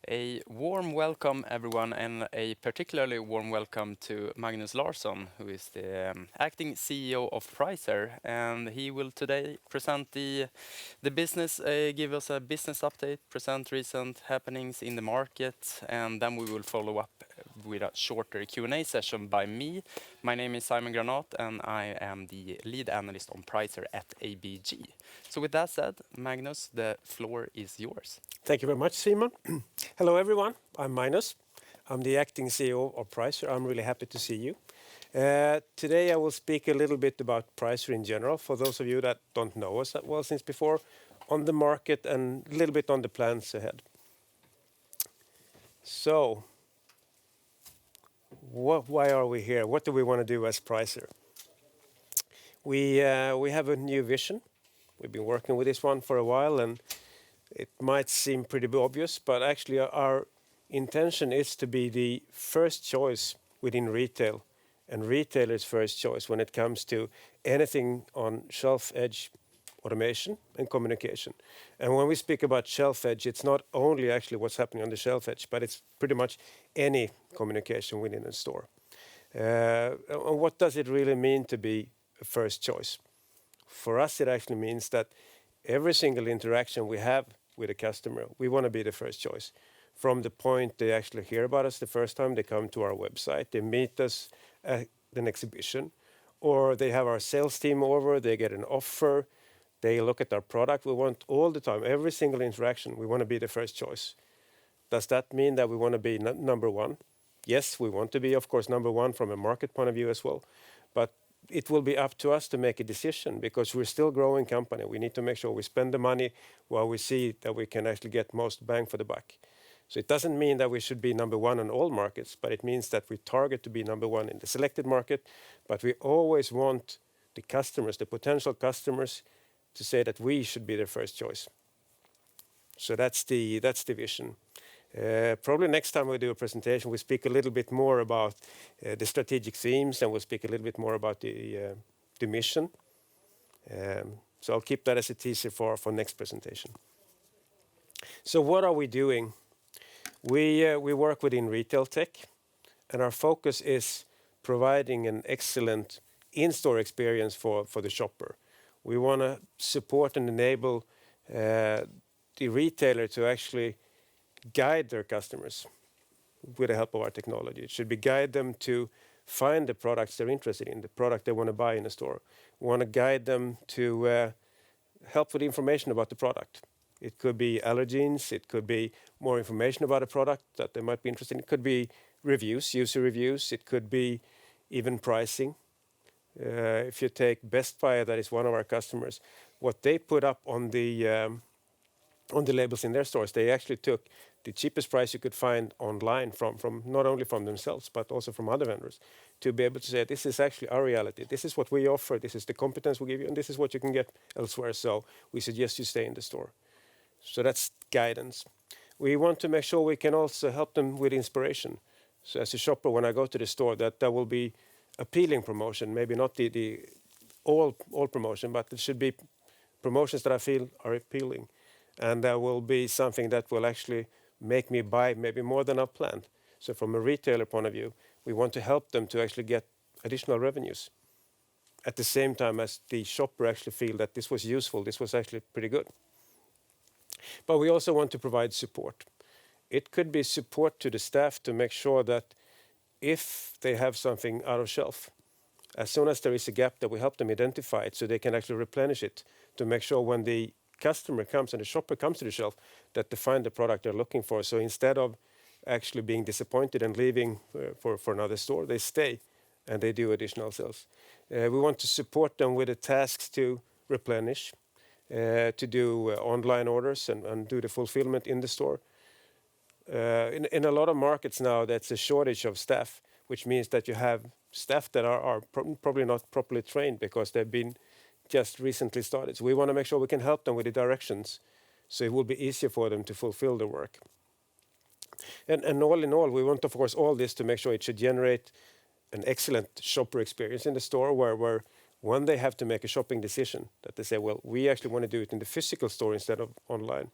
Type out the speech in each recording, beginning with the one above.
A warm welcome, everyone, and a particularly warm welcome to Magnus Larsson, who is the acting CEO of Pricer, and he will today present the business, give us a business update, present recent happenings in the market, and then we will follow up with a shorter Q&A session by me. My name is Simon Granat, and I am the lead analyst on Pricer at ABG. So with that said, Magnus, the floor is yours. Thank you very much, Simon. Hello, everyone. I'm Magnus. I'm the acting CEO of Pricer. I'm really happy to see you. Today, I will speak a little bit about Pricer in general, for those of you that don't know us that well since before, on the market and a little bit on the plans ahead. So, why are we here? What do we want to do as Pricer? We have a new vision. We've been working with this one for a while, and it might seem pretty obvious, but actually our intention is to be the first choice within retail and retailers' first choice when it comes to anything on shelf edge automation and communication. And when we speak about shelf edge, it's not only actually what's happening on the shelf edge, but it's pretty much any communication within a store. And what does it really mean to be a first choice? For us, it actually means that every single interaction we have with a customer, we want to be the first choice. From the point they actually hear about us the first time, they come to our website, they meet us at an exhibition, or they have our sales team over, they get an offer, they look at our product. We want all the time, every single interaction, we want to be the first choice. Does that mean that we want to be number one? Yes, we want to be, of course, number one from a market point of view as well. But it will be up to us to make a decision because we're still a growing company. We need to make sure we spend the money while we see that we can actually get most bang for the buck. So it doesn't mean that we should be number one in all markets, but it means that we target to be number one in the selected market. But we always want the customers, the potential customers, to say that we should be their first choice. So that's the vision. Probably next time we do a presentation, we speak a little bit more about the strategic themes, and we'll speak a little bit more about the mission. So I'll keep that as a teaser for next presentation. So what are we doing? We work within retail tech, and our focus is providing an excellent in-store experience for the shopper. We want to support and enable the retailer to actually guide their customers with the help of our technology. It should be guide them to find the products they're interested in, the product they want to buy in a store. We want to guide them to help with information about the product. It could be allergens, it could be more information about a product that they might be interested in. It could be reviews, user reviews, it could be even pricing. If you take Best Buy, that is one of our customers, what they put up on the labels in their stores, they actually took the cheapest price you could find online from not only from themselves, but also from other vendors, to be able to say, this is actually our reality. This is what we offer. This is the competence we give you, and this is what you can get elsewhere. So we suggest you stay in the store. So that's guidance. We want to make sure we can also help them with inspiration. So as a shopper, when I go to the store, that will be appealing promotion, maybe not the all promotion, but it should be promotions that I feel are appealing. And there will be something that will actually make me buy maybe more than I've planned. So from a retailer point of view, we want to help them to actually get additional revenues. At the same time as the shopper actually feel that this was useful, this was actually pretty good. But we also want to provide support. It could be support to the staff to make sure that if they have something out of shelf, as soon as there is a gap, that we help them identify it so they can actually replenish it to make sure when the customer comes and the shopper comes to the shelf that they find the product they're looking for. So instead of actually being disappointed and leaving for another store, they stay and they do additional sales. We want to support them with the tasks to replenish, to do online orders and do the fulfillment in the store. In a lot of markets now, that's a shortage of staff, which means that you have staff that are probably not properly trained because they've been just recently started. So we want to make sure we can help them with the directions so it will be easier for them to fulfill the work. And all in all, we want, of course, all this to make sure it should generate an excellent shopper experience in the store where when they have to make a shopping decision, that they say, well, we actually want to do it in the physical store instead of online.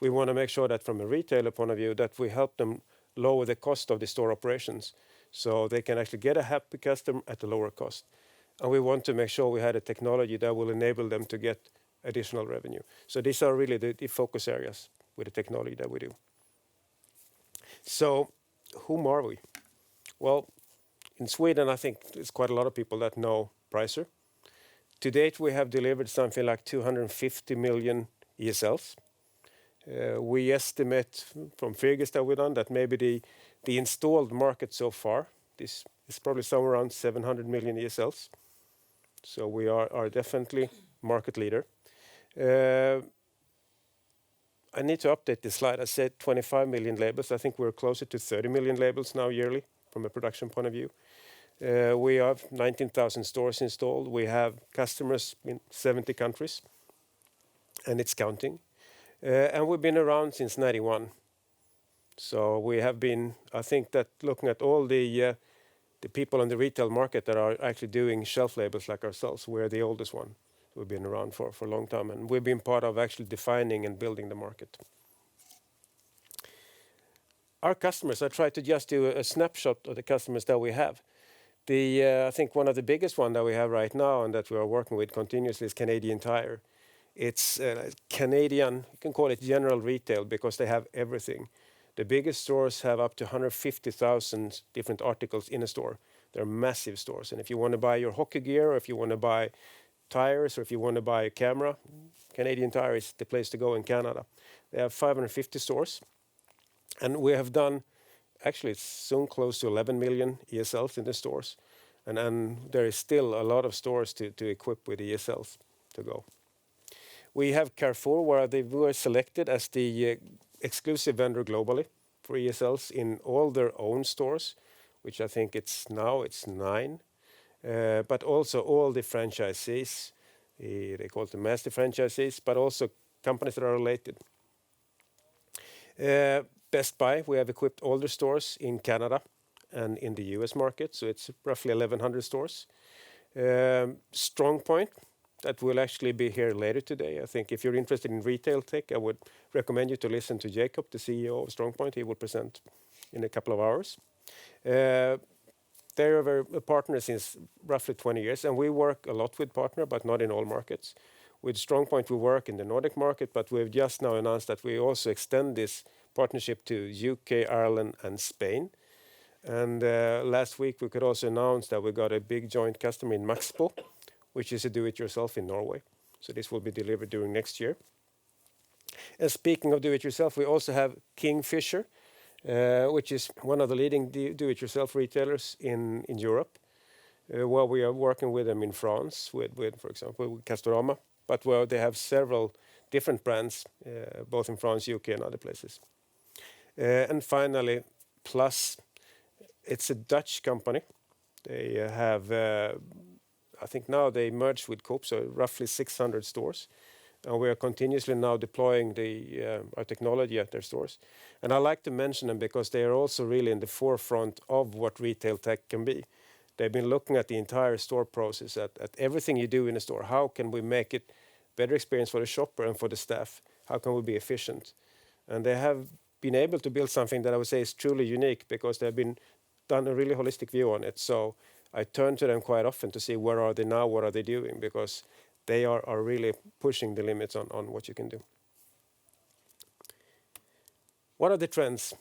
we want to make sure that from a retailer point of view that we help them lower the cost of the store operations so they can actually get a happy customer at a lower cost. And we want to make sure we had a technology that will enable them to get additional revenue. So these are really the focus areas with the technology that we do. So whom are we? Well, in Sweden, I think there's quite a lot of people that know Pricer. To date, we have delivered something like 250 million ESLs. We estimate from figures that we've done that maybe the installed market so far, this is probably somewhere around 700 million ESLs. So we are definitely market leader. I need to update this slide. I said 25 million labels. I think we're closer to 30 million labels now yearly from a production point of view. We have 19,000 stores installed. We have customers in 70 countries, and it's counting. And we've been around since 91. So we have been, I think that looking at all the people in the retail market that are actually doing shelf labels like ourselves, we're the oldest one. We've been around for a long time, and we've been part of actually defining and building the market. Our customers, I tried to just do a snapshot of the customers that we have. I think one of the biggest one that we have right now and that we are working with continuously is Canadian Tire. It's Canadian, you can call it general retail because they have everything. The biggest stores have up to 150,000 different articles in a store. They're massive stores. And if you want to buy your hockey gear, or if you want to buy tires, or if you want to buy a camera, Canadian Tire is the place to go in Canada. They have 550 stores. And we have done, actually it's soon close to 11 million ESLs in the stores. And there is still a lot of stores to equip with ESLs to go. We have Carrefour, where they were selected as the exclusive vendor globally for ESLs in all their own stores, which I think it's 9. But also all the franchisees, they call it the master franchisees, but also companies that are related. Best Buy, we have equipped all the stores in Canada and in the US market, so it's roughly 1,100 stores. StrongPoint, that will actually be here later today. I think if you're interested in retail tech, I would recommend you to listen to Jacob, the CEO of StrongPoint. He will present in a couple of hours. They're a partner since roughly 20 years, and we work a lot with partner, but not in all markets. With StrongPoint, we work in the Nordic market, but we've just now announced that we also extend this partnership to UK, Ireland, and Spain. And last week, we could also announce that we got a big joint customer in Maxbo, which is a do-it-yourself in Norway. So this will be delivered during next year. And speaking of do-it-yourself, we also have Kingfisher, which is one of the leading do-it-yourself retailers in Europe, where we are working with them in France, with for example, with Castorama, but where they have several different brands, both in France, UK, and other places. And finally, Plus, it's a Dutch company. They have, I think now they merged with Coop, so roughly 600 stores. And we are continuously now deploying our technology at their stores. And I like to mention them because they are also really in the forefront of what retail tech can be. They've been looking at the entire store process, at everything you do in a store. How can we make it better experience for the shopper and for the staff? How can we be efficient? And they have been able to build something that I would say is truly unique because they've been done a really holistic view on it. So I turn to them quite often to see where are they now, what are they doing, because they are really pushing the limits on what you can do. What are the trends?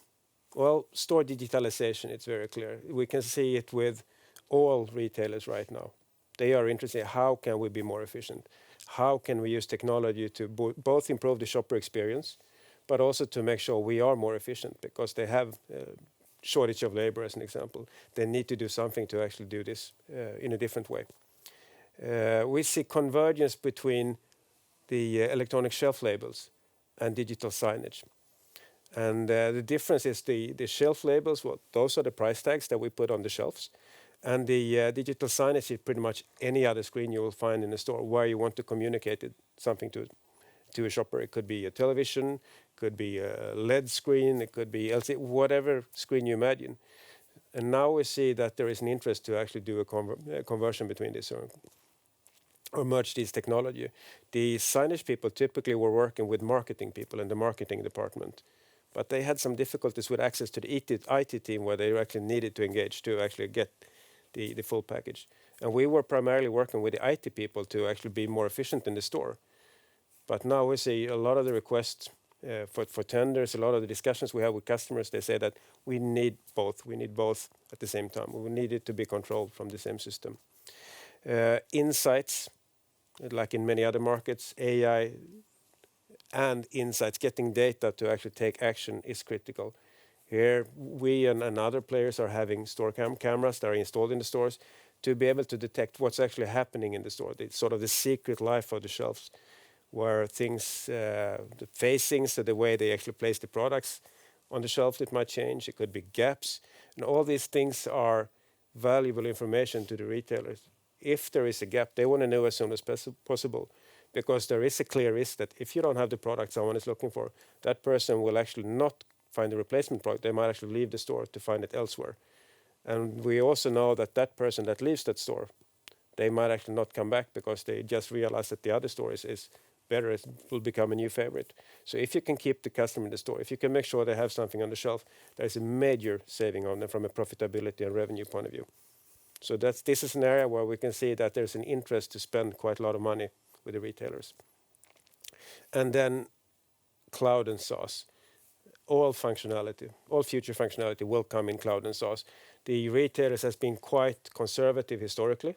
Well, store digitalization, it's very clear. We can see it with all retailers right now. They are interested in how can we be more efficient? How can we use technology to both improve the shopper experience, but also to make sure we are more efficient because they have shortage of labor, as an example. They need to do something to actually do this in a different way. We see convergence between the electronic shelf labels and digital signage. And the difference is the shelf labels, well, those are the price tags that we put on the shelves. And the digital signage is pretty much any other screen you will find in a store where you want to communicate something to a shopper. It could be a television, could be a LED screen, it could be LCD, whatever screen you imagine. And now we see that there is an interest to actually do a conversion between this. or merge these technology. The signage people typically were working with marketing people in the marketing department, but they had some difficulties with access to the IT team where they actually needed to engage to actually get the full package. And we were primarily working with the IT people to actually be more efficient in the store. But now we see a lot of the requests for tenders, a lot of the discussions we have with customers, they say that we need both. We need both at the same time. We need it to be controlled from the same system. Insights, like in many other markets, AI and insights, getting data to actually take action is critical. Here, we and other players are having store cameras that are installed in the stores to be able to detect what's actually happening in the store, sort of the secret life of the shelves, where things, the facings, so the way they actually place the products on the shelf, it might change. It could be gaps. And all these things are valuable information to the retailers. If there is a gap, they want to know as soon as possible, because there is a clear risk that if you don't have the product someone is looking for, that person will actually not find the replacement product. They might actually leave the store to find it elsewhere. And we also know that that person that leaves that store, they might actually not come back because they just realize that the other store is better, it will become a new favorite. So if you can keep the customer in the store, if you can make sure they have something on the shelf, there's a major saving on them from a profitability and revenue point of view. So this is an area where we can see that there's an interest to spend quite a lot of money with the retailers. And then cloud and SaaS. All functionality, all future functionality will come in cloud and SaaS. The retailers has been quite conservative historically.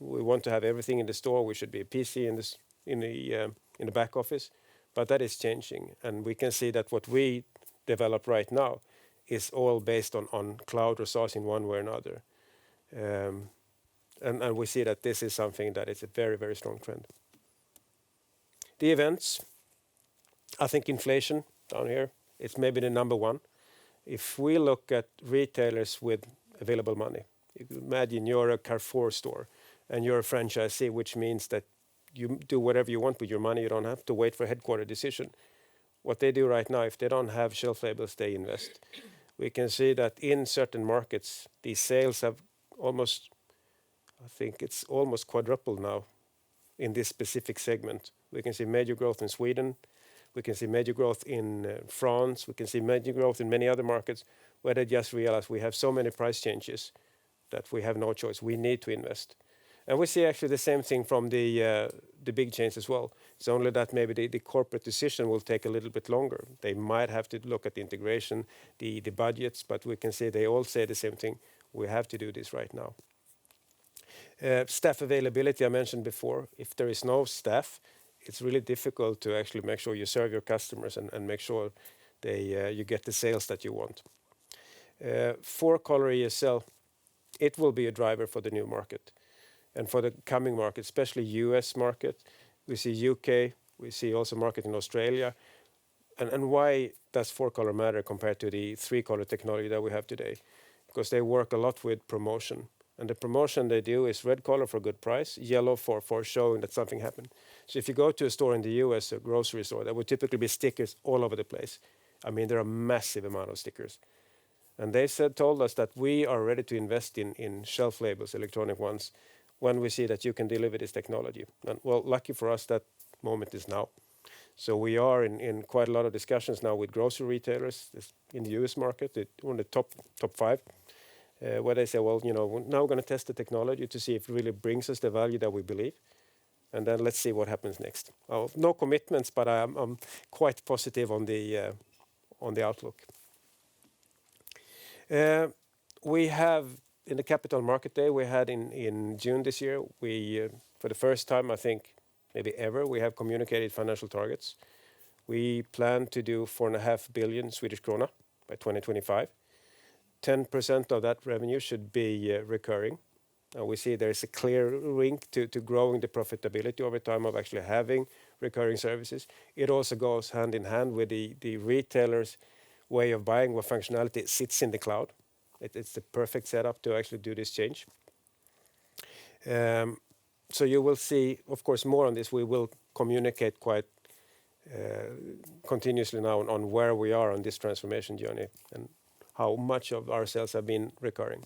We want to have everything in the store. We should be a PC in the back office, but that is changing, and we can see that what we develop right now is all based on cloud or SaaS in one way or another. And we see that this is something that is a very, very strong trend. The events, I think inflation down here, it's maybe the number one. If we look at retailers with available money, you can imagine you're a Carrefour store and you're a franchisee, which means that you do whatever you want with your money. You don't have to wait for a headquarter decision. What they do right now, if they don't have shelf labels, they invest. We can see that in certain markets, these sales have almost, I think it's almost quadrupled now in this specific segment. We can see major growth in Sweden. We can see major growth in France. We can see major growth in many other markets where they just realize we have so many price changes that we have no choice. We need to invest. And we see actually the same thing from the big chains as well. It's only that maybe the corporate decision will take a little bit longer. They might have to look at the integration, the budgets, but we can see they all say the same thing. We have to do this right now. Staff availability, I mentioned before. If there is no staff, it's really difficult to actually make sure you serve your customers and make sure you get the sales that you want. Four-color ESL, it will be a driver for the new market. And for the coming market, especially US market, we see UK, we see also market in Australia. And why does four-color matter compared to the three-color technology that we have today? Because they work a lot with promotion. And the promotion they do is red color for good price, yellow for showing that something happened. So if you go to a store in the US, a grocery store, there would typically be stickers all over the place. I mean, there are a massive amount of stickers. And they told us that we are ready to invest in shelf labels, electronic ones, when we see that you can deliver this technology. And well, lucky for us, that moment is now. So we are in quite a lot of discussions now with grocery retailers in the US market, one of the top five, where they say, well, now we're going to test the technology to see if it really brings us the value that we believe. And then let's see what happens next. No commitments, but I'm quite positive on the outlook. We have, in the Capital Market Day we had in June this year, we, for the first time, I think, maybe ever, we have communicated financial targets. We plan to do 4.5 billion Swedish krona by 2025. 10% of that revenue should be recurring. We see there is a clear link to growing the profitability over time of actually having recurring services. It also goes hand in hand with the retailer's way of buying, where functionality sits in the cloud. It's the perfect setup to actually do this change. So you will see, of course, more on this. We will communicate quite continuously now on where we are on this transformation journey and how much of our sales have been recurring.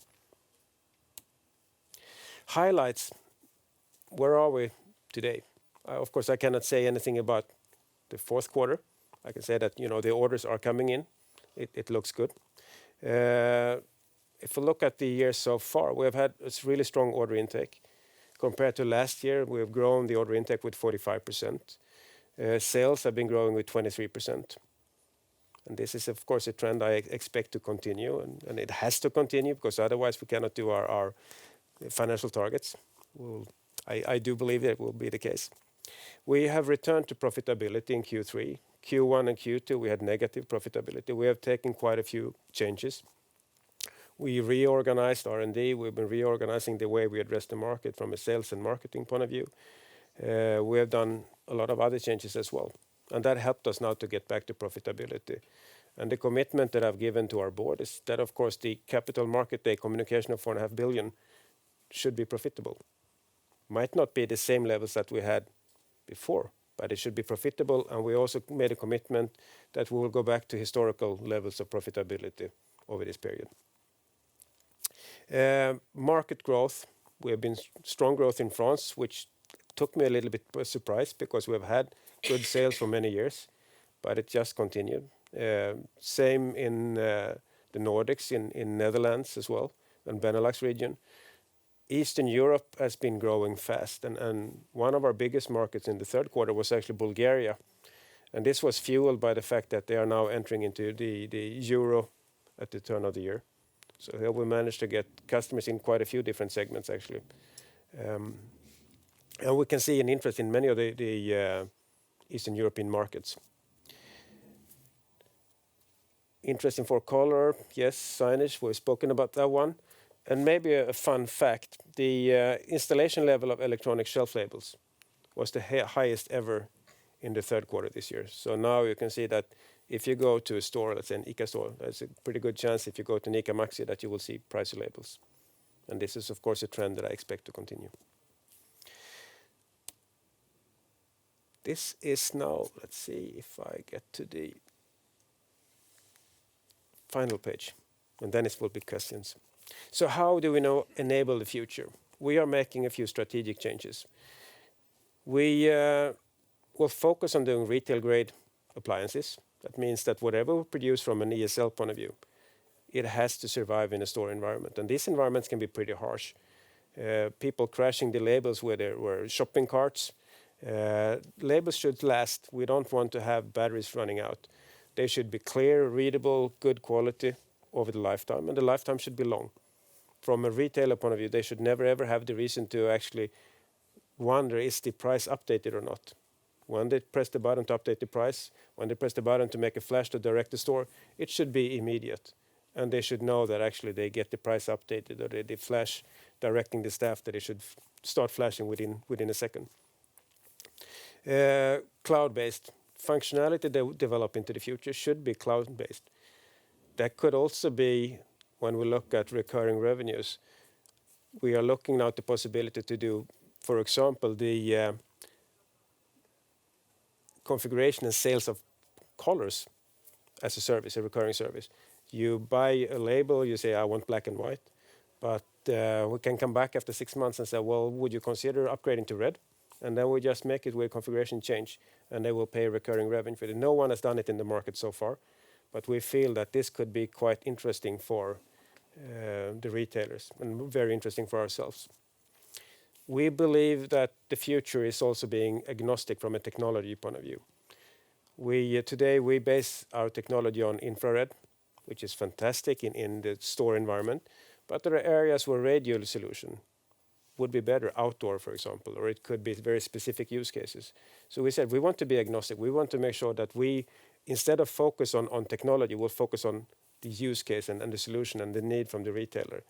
Highlights. where are we today? Of course, I cannot say anything about the fourth quarter. I can say that the orders are coming in. It looks good. If we look at the year so far, we have had a really strong order intake. Compared to last year, we have grown the order intake with 45%. Sales have been growing with 23%. And this is, of course, a trend I expect to continue, and it has to continue because otherwise we cannot do our financial targets. I do believe that will be the case. We have returned to profitability in Q3. Q1 and Q2, we had negative profitability. We have taken quite a few changes. We reorganized R&D. We've been reorganizing the way we address the market from a sales and marketing point of view. We have done a lot of other changes as well. And that helped us now to get back to profitability. And the commitment that I've given to our board is that, of course, the capital market day communication of 4.5 billion should be profitable. Might not be the same levels that we had before, but it should be profitable. And we also made a commitment that we will go back to historical levels of profitability over this period. Market growth. We have been strong growth in France, which took me a little bit by surprise because we have had good sales for many years, but it just continued. Same in the Nordics, in Netherlands as well, and Benelux region. Eastern Europe has been growing fast, and one of our biggest markets in the third quarter was actually Bulgaria. And this was fueled by the fact that they are now entering into the euro at the turn of the year. So here we managed to get customers in quite a few different segments, actually. And we can see an interest in many of the Eastern European markets. Interesting for color, yes, signage, we've spoken about that one. And maybe a fun fact, the installation level of electronic shelf labels was the highest ever in the third quarter this year. So now you can see that if you go to a store, let's say an ICA store, there's a pretty good chance if you go to an ICA Maxi that you will see price labels. And this is, of course, a trend that I expect to continue. This is now, let's see if I get to the final page, and then it will be questions. So how do we now enable the future? We are making a few strategic changes. We will focus on doing retail grade appliances. That means that whatever we produce from an ESL point of view, it has to survive in a store environment. And these environments can be pretty harsh. People crashing the labels with their shopping carts. Labels should last. We don't want to have batteries running out. They should be clear, readable, good quality over the lifetime, and the lifetime should be long. From a retailer point of view, they should never ever have the reason to actually wonder, is the price updated or not? When they press the button to update the price, when they press the button to make a flash to direct the store, it should be immediate. And they should know that actually they get the price updated, or they flash directing the staff that it should start flashing within a second. Cloud-based functionality they develop into the future should be cloud-based. That could also be, when we look at recurring revenues, we are looking now at the possibility to do, for example, the configuration and sales of colors as a service, a recurring service. You buy a label, you say, I want black and white, but we can come back after 6 months and say, well, would you consider upgrading to red? And then we just make it with a configuration change, and they will pay a recurring revenue for it. No one has done it in the market so far, but we feel that this could be quite interesting for the retailers and very interesting for ourselves. We believe that the future is also being agnostic from a technology point of view. Today we base our technology on infrared, which is fantastic in the store environment, but there are areas where radio solution would be better outdoor, for example, or it could be very specific use cases. So we said we want to be agnostic. We want to make sure that we, instead of focus on technology, we'll focus on the use case and the solution and the need from the retailer.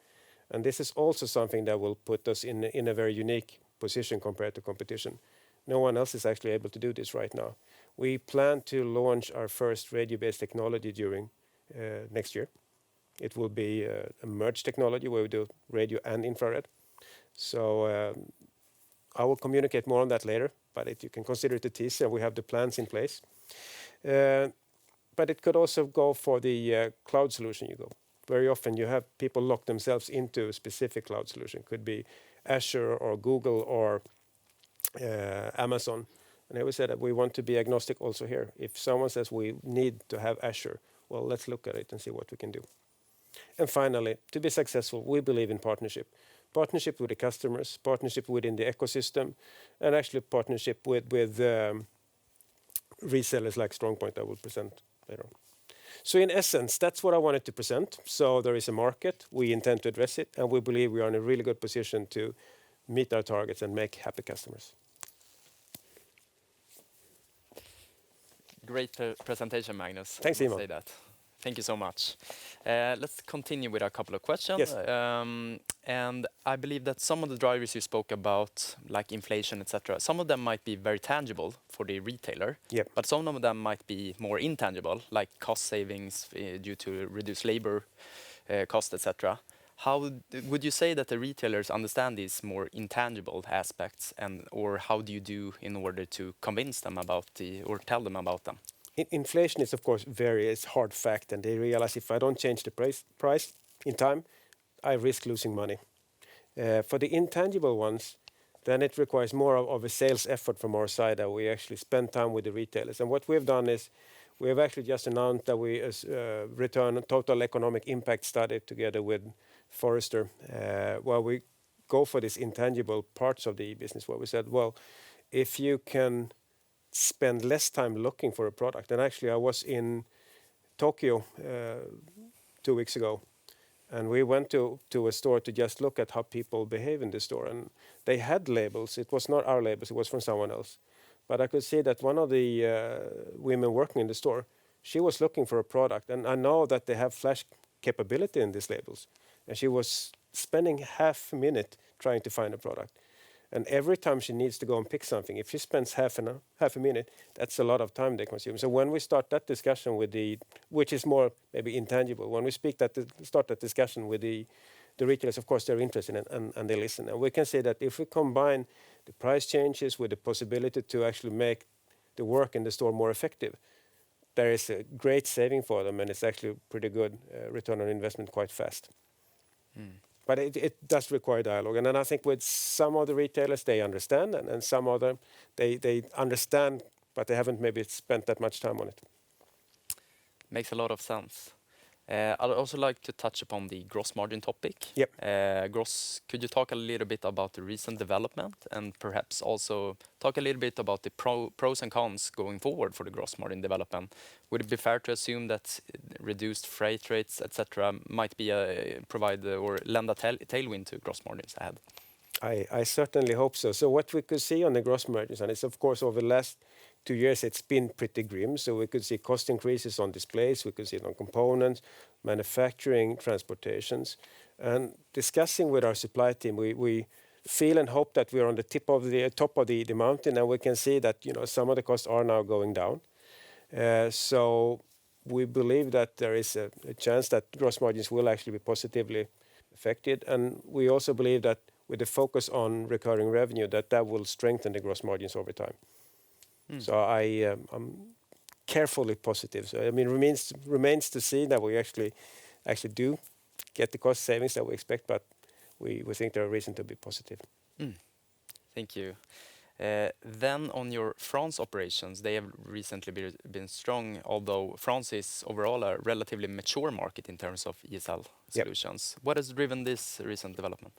And this is also something that will put us in a very unique position compared to competition. No one else is actually able to do this right now. We plan to launch our first radio-based technology during next year. It will be a merged technology where we do radio and infrared. So I will communicate more on that later, but you can consider it a teaser. We have the plans in place. But it could also go for the cloud solution you go. Very often you have people lock themselves into a specific cloud solution. Could be Azure or Google or Amazon. And here we said that we want to be agnostic also here. If someone says we need to have Azure, well, let's look at it and see what we can do. And finally, to be successful, we believe in partnership. Partnership with the customers, partnership within the ecosystem, and actually partnership with resellers like StrongPoint I will present later on. So in essence, that's what I wanted to present. So there is a market, we intend to address it, and we believe we are in a really good position to meet our targets and make happy customers. Great presentation, Magnus. Thanks, I must Inga. say that. Thank you so much. Let's continue with a couple of questions. Yes. And I believe that some of the drivers you spoke about, like inflation, etc., some of them might be very tangible for the retailer, Yep. but some of them might be more intangible, like cost savings due to reduced labor cost, etc. How would you say that the retailers understand these more intangible aspects, and or how do you do in order to convince them about or tell them about them? Inflation is, of course, it's hard fact, and they realize if I don't change the price in time, I risk losing money. For the intangible ones, then it requires more of a sales effort from our side that we actually spend time with the retailers. And what we've done is we have actually just announced that we return a total economic impact study together with Forrester, where we go for these intangible parts of the e-business, where we said, well, if you can spend less time looking for a product. And actually, I was in Tokyo 2 weeks ago, and we went to a store to just look at how people behave in the store. And they had labels. It was not our labels. It was from someone else. But I could see that one of the women working in the store, she was looking for a product. And I know that they have flash capability in these labels. And she was spending half a minute trying to find a product. And every time she needs to go and pick something, if she spends half a minute, that's a lot of time they consume. So when we start that discussion with which is more maybe intangible, when we start that discussion with the retailers, of course, they're interested and they listen. And we can say that if we combine the price changes with the possibility to actually make the work in the store more effective, there is a great saving for them, and it's actually pretty good return on investment quite fast. But it does require dialogue. And then I think with some of the retailers, they understand, and some of them, they understand, but they haven't maybe spent that much time on it. Makes a lot of sense. I'd also like to touch upon the gross margin topic. Yep. Could you talk a little bit about the recent development, and perhaps also talk a little bit about the pros and cons going forward for the gross margin development? Would it be fair to assume that reduced freight rates, etc., might be provide or lend a tailwind to gross margins ahead? I certainly hope so. So what we could see on the gross margins, and it's of course over the last 2 years, it's been pretty grim. So we could see cost increases on displays, we could see it on components, manufacturing, transportations. And discussing with our supply team, we feel and hope that we're on the top of the mountain, and we can see that some of the costs are now going down. So we believe that there is a chance that gross margins will actually be positively affected. And we also believe that with the focus on recurring revenue, that will strengthen the gross margins over time. So I'm carefully positive. So I mean, remains to see that we actually do get the cost savings that we expect, but we think there are reason to be positive. Thank you. Then on your France operations, they have recently been strong, although France is overall a relatively mature market in terms of ESL solutions. What has driven this recent development?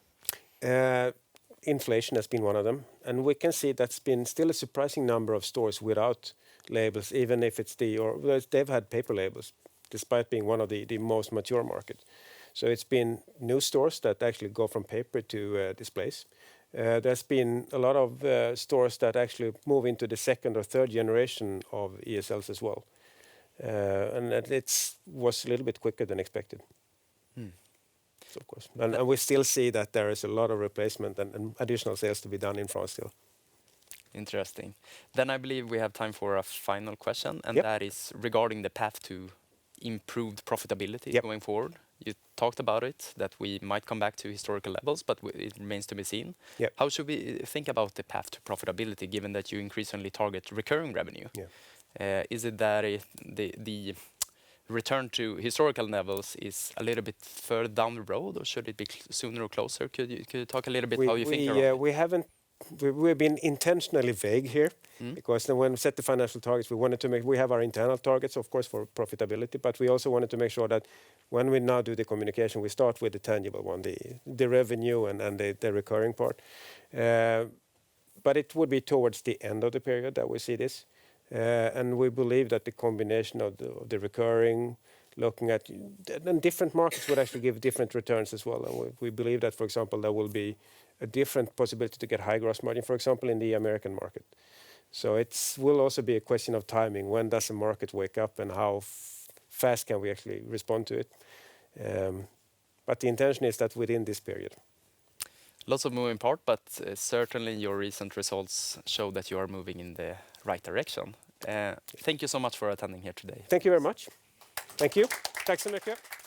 Inflation has been one of them, and we can see that's been still a surprising number of stores without labels, even if they've had paper labels, despite being one of the most mature markets. So it's been new stores that actually go from paper to displays. There's been a lot of stores that actually move into the second or third generation of ESLs as well, and it was a little bit quicker than expected. Of course. And we still see that there is a lot of replacement and additional sales to be done in France still. Interesting. Then I believe we have time for a final question, and that is regarding the path to improved profitability going forward. You talked about it, that we might come back to historical levels, but it remains to be seen. How should we think about the path to profitability, given that you increasingly target recurring revenue? Is it that the return to historical levels is a little bit further down the road, or should it be sooner or closer? Could you talk a little bit how you think around it? We haven't we've been intentionally vague here because then when we set the financial targets, we wanted to make, we have our internal targets, of course, for profitability, but we also wanted to make sure that when we now do the communication, we start with the tangible one, the revenue and the recurring part. But it would be towards the end of the period that we see this. And we believe that the combination of the recurring, looking at and different markets would actually give different returns as well. And we believe that, for example, there will be a different possibility to get high gross margin, for example, in the American market. So it will also be a question of timing. When does the market wake up and how fast can we actually respond to it? But the intention is that within this period. Lots of moving part, but certainly your recent results show that you are moving in the right direction. Thank you so much for attending here today. Thank you very much. Thank you. Tack så mycket.